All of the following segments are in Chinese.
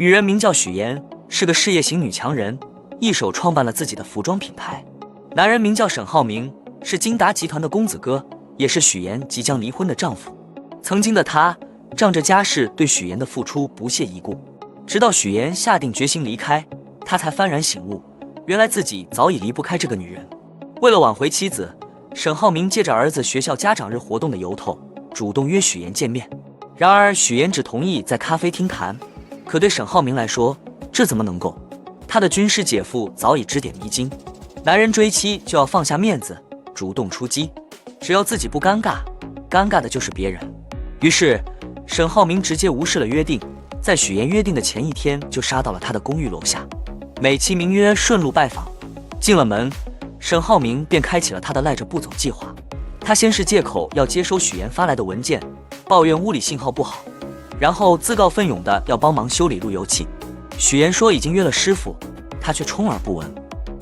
女人名叫许妍，是个事业型女强人，一手创办了自己的服装品牌。男人名叫沈浩明，是金达集团的公子哥，也是许妍即将离婚的丈夫。曾经的他仗着家世对许妍的付出不屑一顾，直到许妍下定决心离开，他才幡然醒悟，原来自己早已离不开这个女人。为了挽回妻子，沈浩明借着儿子学校家长日活动的由头，主动约许妍见面。然而许妍只同意在咖啡厅谈，可对沈浩明来说，这怎么能够？他的军师姐夫早已指点迷津，男人追妻就要放下面子，主动出击，只要自己不尴尬，尴尬的就是别人。于是沈浩明直接无视了约定，在许妍约定的前一天就杀到了他的公寓楼下，美其名曰顺路拜访。进了门，沈浩明便开启了他的赖着不走计划。他先是借口要接收许妍发来的文件，抱怨屋里信号不好，然后自告奋勇的要帮忙修理路由器。许妍说已经约了师傅，他却充耳不闻。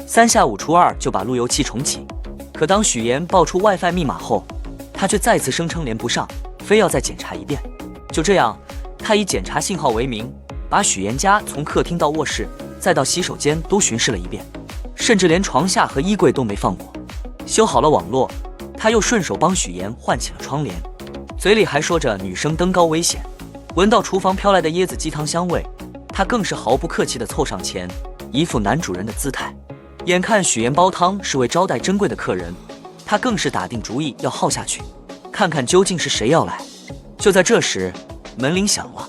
3下5除2就把路由器重启。可当许妍报出 WiFi 密码后，他却再次声称连不上，非要再检查一遍。就这样，他以检查信号为名，把许妍家从客厅到卧室再到洗手间都巡视了一遍，甚至连床下和衣柜都没放过。修好了网络，他又顺手帮许妍换起了窗帘，嘴里还说着女生登高危险。闻到厨房飘来的椰子鸡汤香味，他更是毫不客气地凑上前，一副男主人的姿态。眼看许妍煲汤是为招待珍贵的客人，他更是打定主意要耗下去，看看究竟是谁要来。就在这时，门铃响了，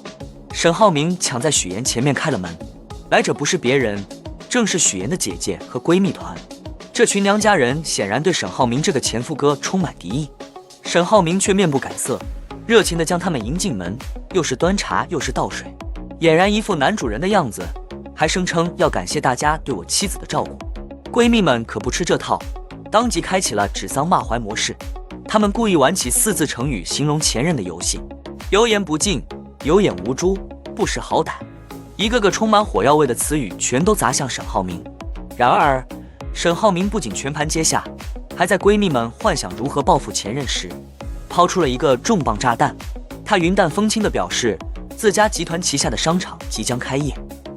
沈浩明抢在许妍前面开了门。来者不是别人，正是许妍的姐姐和闺蜜团。这群娘家人显然对沈浩明这个前夫哥充满敌意，沈浩明却面不改色，热情地将他们迎进门，又是端茶又是倒水，俨然一副男主人的样子，还声称要感谢大家对我妻子的照顾。闺蜜们可不吃这套，当即开启了指桑骂槐模式。他们故意玩起4字成语形容前任的游戏，油盐不进，有眼无珠，不识好歹，一个个充满火药味的词语全都砸向沈浩明。然而沈浩明不仅全盘接下，还在闺蜜们幻想如何报复前任时，抛出了一个重磅炸弹。他云淡风轻地表示，自家集团旗下的商场即将开业，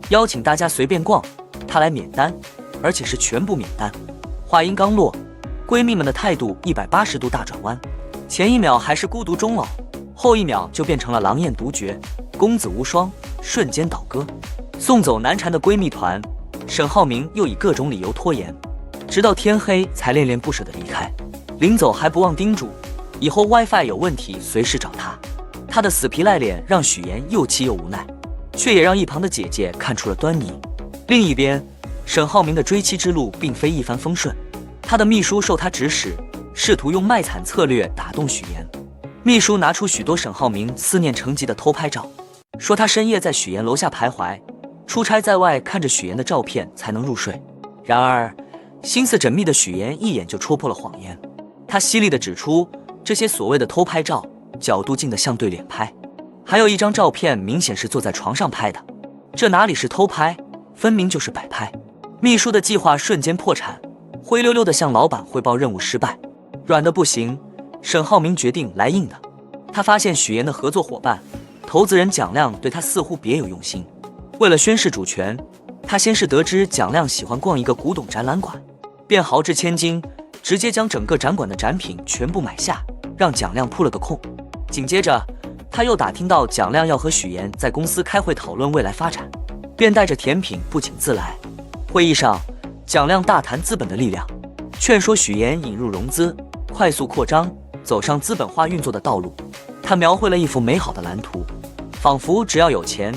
邀请大家随便逛，他来免单，而且是全部免单。话音刚落，闺蜜们的态度180度大转弯，前一秒还是孤独终老，后一秒就变成了狼艳独绝，公子无双，瞬间倒戈。送走难缠的闺蜜团，沈浩明又以各种理由拖延，直到天黑才恋恋不舍地离开。临走还不忘叮嘱，以后 WiFi 有问题随时找他。他的死皮赖脸让许妍又气又无奈，却也让一旁的姐姐看出了端倪。另一边，沈浩明的追妻之路并非一帆风顺，他的秘书受他指使，试图用卖惨策略打动许妍。秘书拿出许多沈浩明思念成疾的偷拍照，说他深夜在许妍楼下徘徊，出差在外看着许妍的照片才能入睡。然而心思缜密的许妍一眼就戳破了谎言，他犀利地指出，这些所谓的偷拍照角度近得像对脸拍，还有一张照片明显是坐在床上拍的，这哪里是偷拍，分明就是摆拍。秘书的计划瞬间破产，灰溜溜地向老板汇报任务失败。软的不行，沈浩明决定来硬的。他发现许妍的合作伙伴投资人蒋亮对他似乎别有用心，为了宣示主权，他先是得知蒋亮喜欢逛一个古董展览馆，便豪掷千金，直接将整个展馆的展品全部买下，让蒋亮扑了个空。紧接着他又打听到蒋亮要和许妍在公司开会讨论未来发展，便带着甜品不请自来。会议上，蒋亮大谈资本的力量，劝说许妍引入融资，快速扩张，走上资本化运作的道路。他描绘了一幅美好的蓝图，仿佛只要有钱，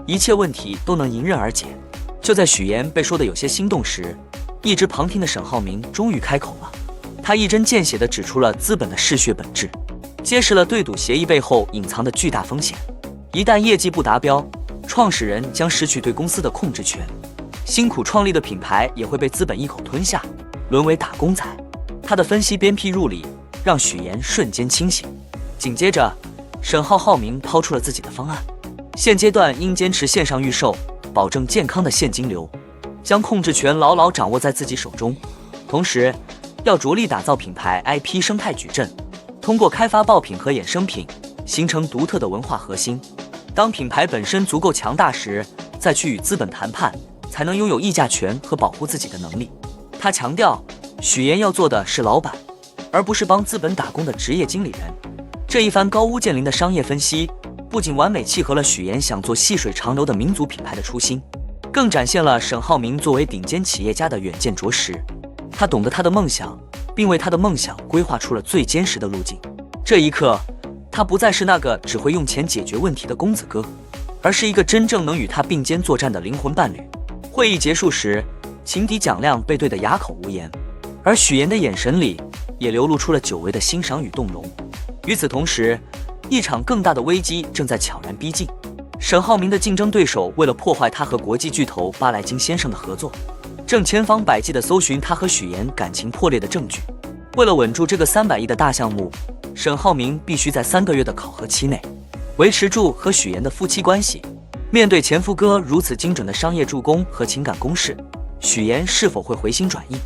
一切问题都能迎刃而解。就在许妍被说得有些心动时，一直旁听的沈浩明终于开口了。他一针见血地指出了资本的嗜血本质，揭示了对赌协议背后隐藏的巨大风险。一旦业绩不达标，创始人将失去对公司的控制权，辛苦创立的品牌也会被资本一口吞下，沦为打工仔。他的分析鞭辟入里，让许妍瞬间清醒。紧接着，沈浩明抛出了自己的方案，现阶段应坚持线上预售，保证健康的现金流，将控制权牢牢掌握在自己手中。同时，要着力打造品牌 IP 生态矩阵，通过开发爆品和衍生品，形成独特的文化核心。当品牌本身足够强大时，再去与资本谈判，才能拥有议价权和保护自己的能力。他强调，许岩要做的是老板，而不是帮资本打工的职业经理人。这一番高屋建瓴的商业分析，不仅完美契合了许岩想做细水长流的民族品牌的初心，更展现了沈浩明作为顶尖企业家的远见卓识。他懂得他的梦想，并为他的梦想规划出了最坚实的路径。这一刻，他不再是那个只会用钱解决问题的公子哥，而是一个真正能与他并肩作战的灵魂伴侣。会议结束时，情敌蒋亮被对得哑口无言，而许岩的眼神里也流露出了久违的欣赏与动容。与此同时，一场更大的危机正在悄然逼近。沈浩明的竞争对手为了破坏他和国际巨头巴莱金先生的合作，正千方百计地搜寻他和许岩感情破裂的证据。为了稳住这个300亿的大项目，沈浩明必须在3个月的考核期内维持住和许岩的夫妻关系。面对前夫哥如此精准的商业助攻和情感攻势，许岩是否会回心转意？